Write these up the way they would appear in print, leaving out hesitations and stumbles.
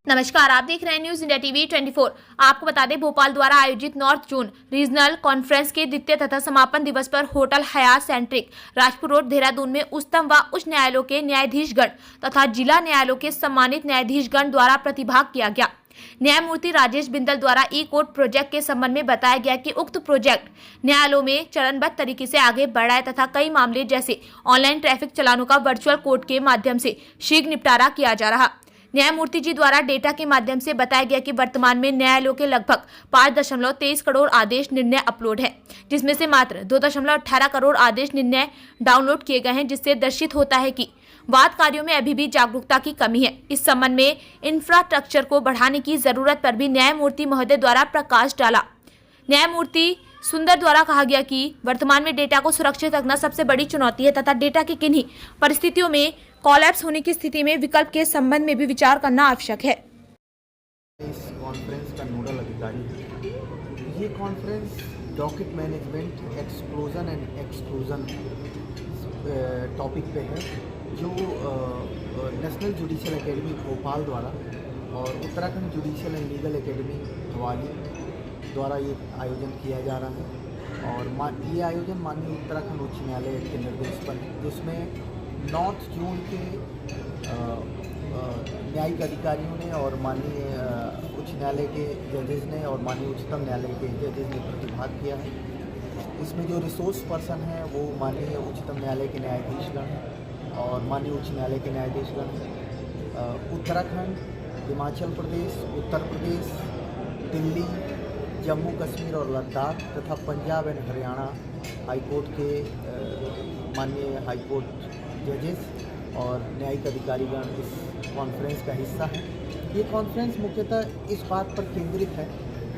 नमस्कार, आप देख रहे हैं न्यूज इंडिया टीवी 24। आपको बता दें, भोपाल द्वारा आयोजित नॉर्थ जोन रीजनल कॉन्फ्रेंस के द्वितीय तथा समापन दिवस पर hotel Hyatt centric Rajpur road Dehradun में उच्चतम व उच्च न्यायालयों के न्यायाधीशगण तथा जिला न्यायालयों के सम्मानित न्यायाधीशगण द्वारा प्रतिभाग किया गया। न्यायमूर्ति राजेश बिंदल द्वारा ई कोर्ट प्रोजेक्ट के संबंध में बताया गया कि उक्त प्रोजेक्ट न्यायालयों में चरणबद्ध तरीके से आगे बढ़ रहा है तथा कई मामले जैसे ऑनलाइन ट्रैफिक चालानों का वर्चुअल कोर्ट के माध्यम से शीघ्र निपटारा किया जा रहा। न्यायमूर्ति जी द्वारा डेटा के माध्यम से बताया गया कि वर्तमान में न्यायालयों के लगभग 5.23 करोड़ आदेश निर्णय अपलोड है, जिसमें से मात्र 2.18 करोड़ आदेश निर्णय डाउनलोड किए गए हैं, जिससे दर्शित होता है कि वाद कार्यों में अभी भी जागरूकता की कमी है। इस संबंध में इंफ्रास्ट्रक्चर को बढ़ाने की जरूरत पर भी न्यायमूर्ति महोदय द्वारा प्रकाश डाला। न्यायमूर्ति सुंदर द्वारा कहा गया कि वर्तमान में डेटा को सुरक्षित रखना सबसे बड़ी चुनौती है तथा डेटा की किन्हीं परिस्थितियों में कोलैप्स होने की स्थिति में विकल्प के संबंध में भी विचार करना आवश्यक है। इस कॉन्फ्रेंस का नोडल अधिकारी है। ये conference docket management exclusion and exclusion topic पे है, जो नेशनल जुडिशियल एकेडमी भोपाल द्वारा और Uttarakhand judicial and legal academy Bhowali द्वारा ये आयोजन किया जा रहा है। और ये आयोजन माननीय उत्तराखंड उच्च न्यायालय के निर्देश पर है, जिसमें नॉर्थ जोन के न्यायिक अधिकारियों ने और माननीय उच्च न्यायालय के जजेस ने और माननीय उच्चतम न्यायालय के जजेस ने प्रतिभाग किया है। इसमें जो रिसोर्स पर्सन हैं वो माननीय उच्चतम न्यायालय के न्यायाधीशगण हैं और माननीय उच्च न्यायालय के न्यायाधीशगण हैं। उत्तराखंड, हिमाचल प्रदेश, उत्तर प्रदेश, दिल्ली, जम्मू कश्मीर और लद्दाख तथा पंजाब एंड हरियाणा हाईकोर्ट के माननीय हाईकोर्ट जजेस और न्यायिक अधिकारीगण इस कॉन्फ्रेंस का हिस्सा है। ये कॉन्फ्रेंस मुख्यतः इस बात पर केंद्रित है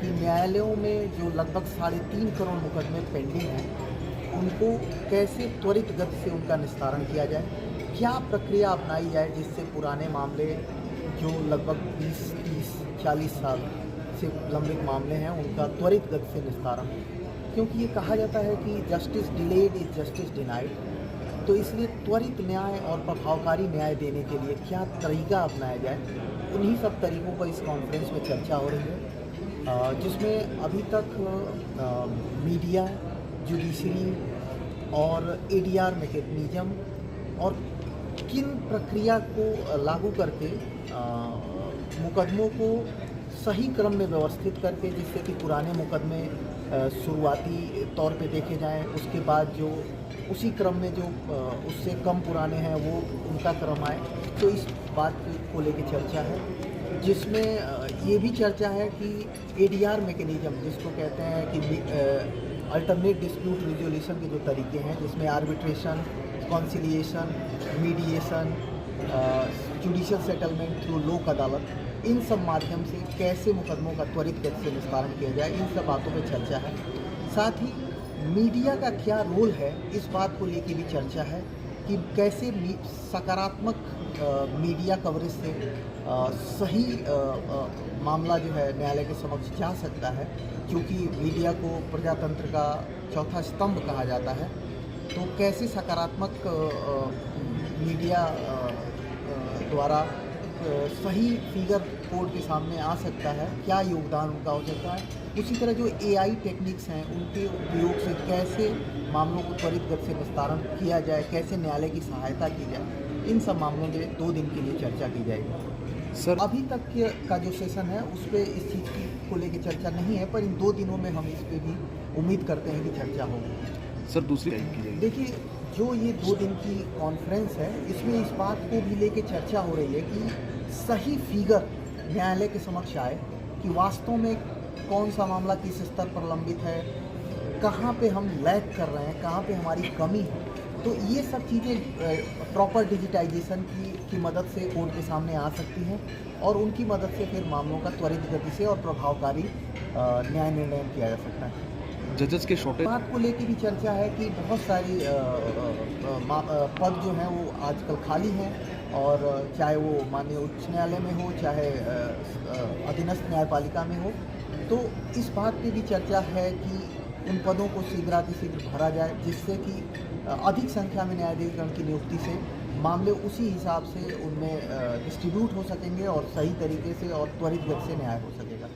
कि न्यायालयों में जो लगभग 3.5 करोड़ मुकदमे पेंडिंग हैं, उनको कैसे त्वरित गति से उनका निस्तारण किया जाए, क्या प्रक्रिया अपनाई जाए जिससे पुराने मामले जो लगभग 20, 30, 40 साल से लंबित मामले हैं उनका त्वरित गति से निस्तारण। क्योंकि ये कहा जाता है कि justice delayed is justice denied, तो इसलिए त्वरित न्याय और प्रभावकारी न्याय देने के लिए क्या तरीका अपनाया जाए, उन्हीं सब तरीक़ों पर इस कॉन्फ्रेंस में चर्चा हो रही है, जिसमें अभी तक मीडिया, जुडिशरी और एडीआर मैकेनिज़्म और किन प्रक्रिया को लागू करके मुकदमों को सही क्रम में व्यवस्थित करके, जिससे कि पुराने मुकदमे शुरुआती तौर पे देखे जाएं, उसके बाद जो उसी क्रम में जो उससे कम पुराने हैं वो उनका क्रम आए। तो इस बात को लेके चर्चा है, जिसमें ये भी चर्चा है कि एडीआर मैकेनिज़्म, जिसको कहते हैं कि अल्टरनेट डिस्प्यूट रिजोल्यूशन के जो तरीके हैं, जिसमें arbitration, conciliation, mediation, judicial settlement through लोक अदालत, इन सब माध्यम से कैसे मुकदमों का त्वरित गति से निस्तारण किया जाए, इन सब बातों पर चर्चा है। साथ ही मीडिया का क्या रोल है, इस बात को लेकर भी चर्चा है कि कैसे सकारात्मक मीडिया कवरेज से सही मामला जो है न्यायालय के समक्ष जा सकता है, क्योंकि मीडिया को प्रजातंत्र का चौथा स्तंभ कहा जाता है। तो कैसे सकारात्मक मीडिया द्वारा सही फिगर कोर्ट के सामने आ सकता है, क्या योगदान उनका हो सकता है। उसी तरह जो एआई टेक्निक्स हैं, उनके उपयोग से कैसे मामलों को त्वरित गति से निस्तारण किया जाए, कैसे न्यायालय की सहायता की जाए, इन सब मामलों में 2 दिन के लिए चर्चा की जाएगी। सर, अभी तक का जो सेशन है उस पर इस चीज़ की को लेकर चर्चा नहीं है, पर इन 2 दिनों में हम इस पर भी उम्मीद करते हैं कि चर्चा होगी। सर, दूसरी देखिए, जो ये 2 दिन की कॉन्फ्रेंस है, इसमें इस बात को भी लेके चर्चा हो रही है कि सही फिगर न्यायालय के समक्ष आए कि वास्तव में कौन सा मामला किस स्तर पर लंबित है, कहाँ पे हम लैग कर रहे हैं, कहाँ पे हमारी कमी है। तो ये सब चीज़ें प्रॉपर डिजिटाइजेशन की मदद से कोर्ट के सामने आ सकती हैं और उनकी मदद से फिर मामलों का त्वरित गति से और प्रभावकारी न्याय निर्णय किया जा सकता है। जजेस के शॉर्टेज बात को लेकर भी चर्चा है कि बहुत सारी पद जो हैं वो आजकल खाली हैं, और चाहे वो माननीय उच्च न्यायालय में हो, चाहे अधीनस्थ न्यायपालिका में हो, तो इस बात पे भी चर्चा है कि उन पदों को शीघ्रातिशीघ्र भरा जाए, जिससे कि अधिक संख्या में न्यायाधीशगण की नियुक्ति से मामले उसी हिसाब से उनमें डिस्ट्रीब्यूट हो सकेंगे और सही तरीके से और त्वरित गति से न्याय हो सकेगा।